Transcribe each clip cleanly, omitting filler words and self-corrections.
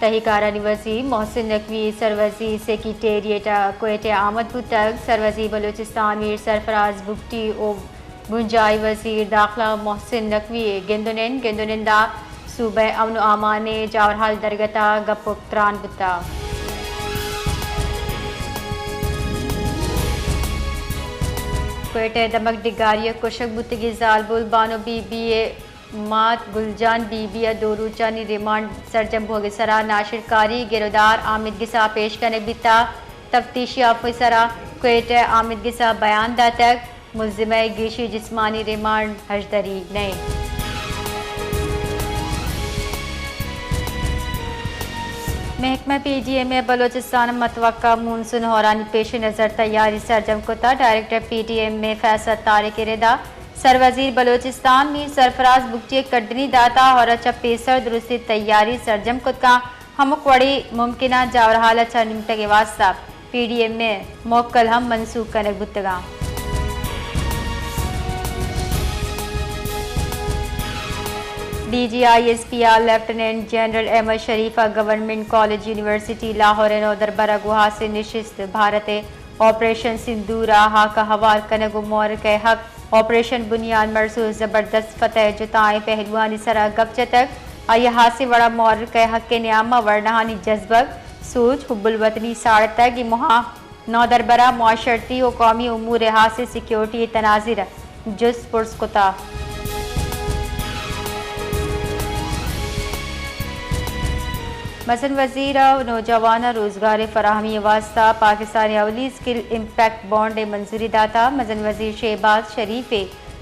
तहकारानी वज़ीर मोहसिन नकवी सरवज़ीर सेक्रेटेरिएट कोयट आमद बुतक सरवज़ीर बलूचिस्तान मीर सरफराज बुगटी ओ बुंजाई वज़ीर दाखिला मोहसिन नकवी गेंदुनिंदा सूबह अमन आमाने जावरहाल दरगता गपुत्रान बुता कोयटे दमक डिगारिया कुशक बुतगी जालबुल बानो बीबी मात गुलजान बीबिया दोरूचानी रिमांड सरजम भोगसरा नाशिरकारी गिरदार आमिद गिसा पेश करने बिता तफ्तीशी ऑफिसरा कोयटे आमिद गिसा बयान दातक मुल्जिम गिशी जिस्मानी रिमांड हजदरी नए महकमा PDM में बलोचिस्तान मतवक्का मानसून होरानी पेश नज़र तैयारी सरजम कुता डायरेक्टर PDM में फैसला तारिक रिदा सरवज़ीर बलोचिस्तान मीर सरफराज बुगटी कड्डनी दाता और अच्छा पेसर दुरुस्ती तैयारी सरजम कुता हमक वड़ी मुमकिन जावरहाल अच्छा निमट के वास्ता PDM में मोक्कल हम मनसूख कनक बुतगा DGISPR लेफ्टिनेंट जनरल अहमद शरीफा गवर्नमेंट कॉलेज यूनिवर्सिटी लाहौर नौदरबरा गुहा से निशिस्त भारत ऑपरेशन सिंदूरा हा का हवार कनगु मोर के हक ऑपरेशन बुनियाद मरसूल जबरदस्त फतेह जुताएं पहलुआनी सरा गपचतक अयहासी वड़ा मोर के हक के न्यामा वर्णहानी जज्बक सूझ हुब्बुल वतनी साड़तक मुहा नौदरबरा मुआशरती व कौमी उमूर हासिल सिक्योरिटी तनाजिर जुस पुरस्कुता मसन वज़ीर नौजवान रोज़गार फराहमी वास्ता पाकिस्तान अवली स्किल इम्पैक्ट बॉन्ड मंजूरी दाता मजन वज़ीर शहबाज शरीफे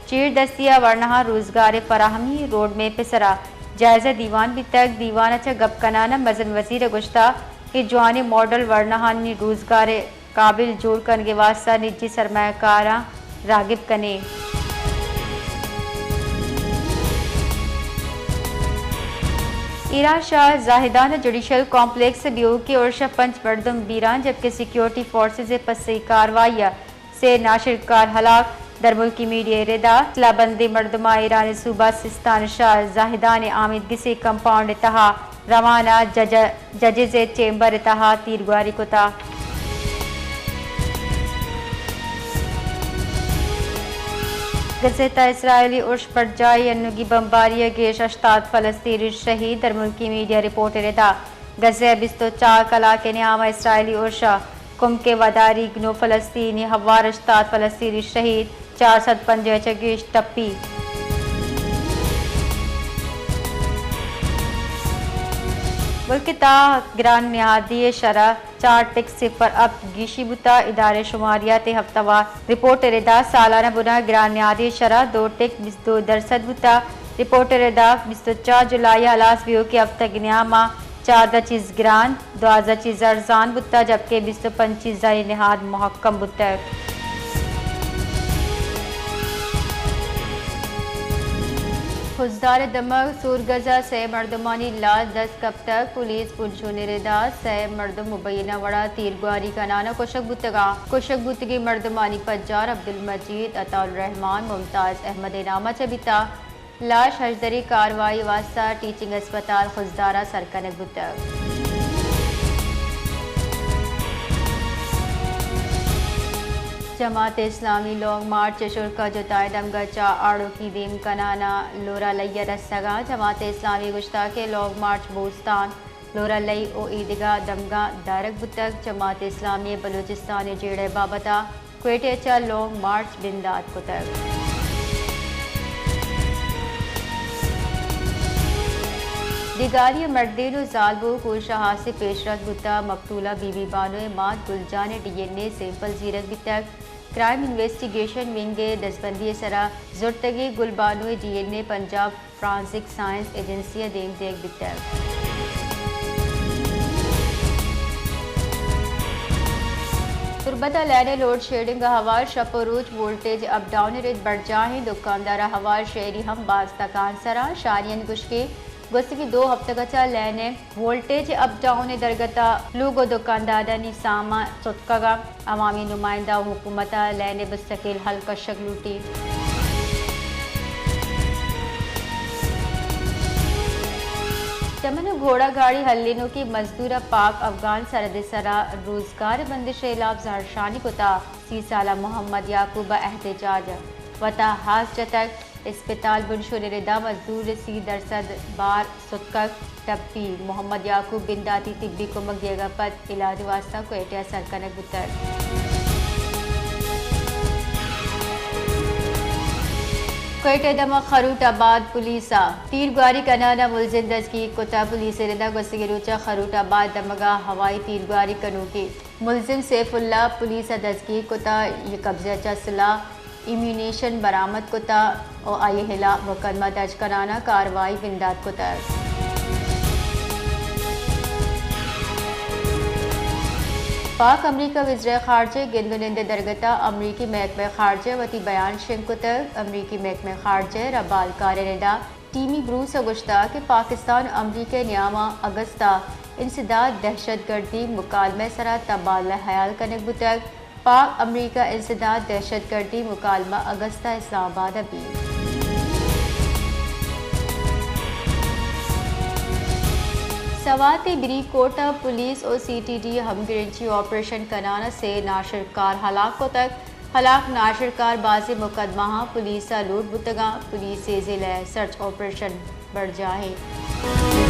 चीर दस्तिया वर्णहा रोज़गार फराहमी रोड में पिसरा जायज़ा दीवान भी तक दीवान अच्छा गपकनाना मजन वज़ीर गुश्ता कि जवानी मॉडल वर्णहानी रोज़गार काबिल जोड़ करने के वास्ता निजी सरमाकारा रागिब कने ईरा शाह जाहिदाना जुडिशल कॉम्प्लेक्स ब्यू की और पंच मरदम बीरान जबकि सिक्योरिटी फोर्सेज पसी कार्रवाई से नाशिरकार हलाक दरमुल्की मीडिया रेदा इस्लाबंदी मरदमा ईरान सूबा सिस्तान शाह जाहिदान आमिद गिसी कंपाउंड तहा रवाना जजेज चेंबर तहा तीरगुआरी कुता गज़ेता इसराइली उर्श पर जाई अन्नुगी बम्बारिया गेश अश्ताद फलस्तीनी शहीद दरमुल्की मीडिया रिपोर्टर था गज़े बिस्तो 4 कला के न्यामा इसराइली उर्शा कुम के वदारी गनो फलस्तीनी हवार अश्ताद फलस्तीनी शहीद 405 गेश टप्पी मुल्क ता ग्रान निहादी शरा 4 टिक 0 अब गीशी बुता इदारे शुमारियात हफ्तावार रिपोर्ट रेदा सालाना बुना ग्रान निहादी शरा 2 टिक 22% बुता रिपोर्ट रेदा 24 जुलाई अलास व्यू के हफ्ता गिनामा 4 चीज ग्रान 2 चीज अर्जान बुता जबकि 25 जारी निहाद महक्कम बुता फौजदार दमक सूरगजा से मर्दमानी लाल 10 कब तक पुलिस पुंछो निरेदा से मर्दम मुबैना वड़ा तीरगुआरी का नाना कुशक बुतगी मर्दमानी पज्जार अब्दुल मजीद अताउल रहमान मुमताज अहमद नामा चबिता लाश हजदरी कार्रवाई वास्ता टीचिंग अस्पताल फौजदारा सरकनक बुतक जमात इस्लामी लॉन्ग मार्च शुल्का जुताए दमगचा आड़ो की दीम कनाना लोरा लैया रस्तगा जमात इस्लामी गुश्ता के लॉन्ग मार्च बोस्तान लोरा लई ओ ईदगा दमगा दारक बुतक जमात इस्लामी बलूचिस्तान जेड़े बाबता क्वेटेचा लॉन्ग मार्च बिंदात कुतक दिगारी मर्देनो जालबो को शहासे पेशरत बुता मकतूला बीबी बानो मात गुलजान DNA सैंपल जीरक बितक क्राइम इन्वेस्टिगेशन विंगे दसबंदी सरा जुर्तगी Gulbano DNA Punjab forensic science agency देम देख बितक तुरबता लैने लोड शेडिंग हवार शपरोज वोल्टेज अप डाउन रेट बढ़ जाए दुकानदार हवार शहरी हम बाज तकान सरा शारियन गुश्के गुस्ती 2 हफ्ते कचा लैने वोल्टेज अप डाउन दरगता लोगो दुकानदार निसामा सुतका अवामी नुमाइंदा हुकूमत लैने मुस्तकिल हल कशक लूटी चमन घोड़ा गाड़ी हल्लिनों की मजदूर पाक अफगान सरहद सरा रोजगार बंदिश लाफजार शानी कोता 30 साला मोहम्मद याकूब एहतजाज वता हास जतक अस्पताल बुनशुर रिदा मजदूर सी दरसद बार सुतक टप्पी मोहम्मद याकूब बिंदाती तिब्बी को मगिएगा पद इलाज वास्ता को एटिया सरकनक बुतर कोयटे दमा खरूटाबाद पुलिसा तीरगारी कनाना मुलजिम दजगी कोता पुलिस रिदा गसगिरुचा खरूटाबाद दमगा हवाई तीरगारी कनूकी मुलजिम सैफुल्ला पुलिस दजगी कोता ये कब्जा चसला इम्यूनेशन बरामद कोता और आई हिला मुकदमा दर्ज कराना कार्रवाई बिंदात कोता पाक अमरीका वज़ीर ख़ारजा गिंदुनिंद दरगता अमरीकी महकमे ख़ारजा वती बयान शिंकुतर अमरीकी महकमे ख़ारजा रबाल कारनिदा टीमी ब्रूस गुश्ता कि पाकिस्तान अमरीका न्यामा अगस्ता इंसदाद दहशतगर्दी मुकालमे सरा तबादला ख्याल कनक बुतक पाक अमरीका इंसदाद दहशतगर्दी मुकालमा अगस्ता इस्लामाबाद अभी सवाती बिरी कोटा पुलिस और CTD हमगिरंची ऑपरेशन कनाना से नाशरकार हलाक को तक हलाक नाशरकार बाजी मुकदमा पुलिस लूट बुतगा पुलिस से जिले सर्च ऑपरेशन बढ़ जाए।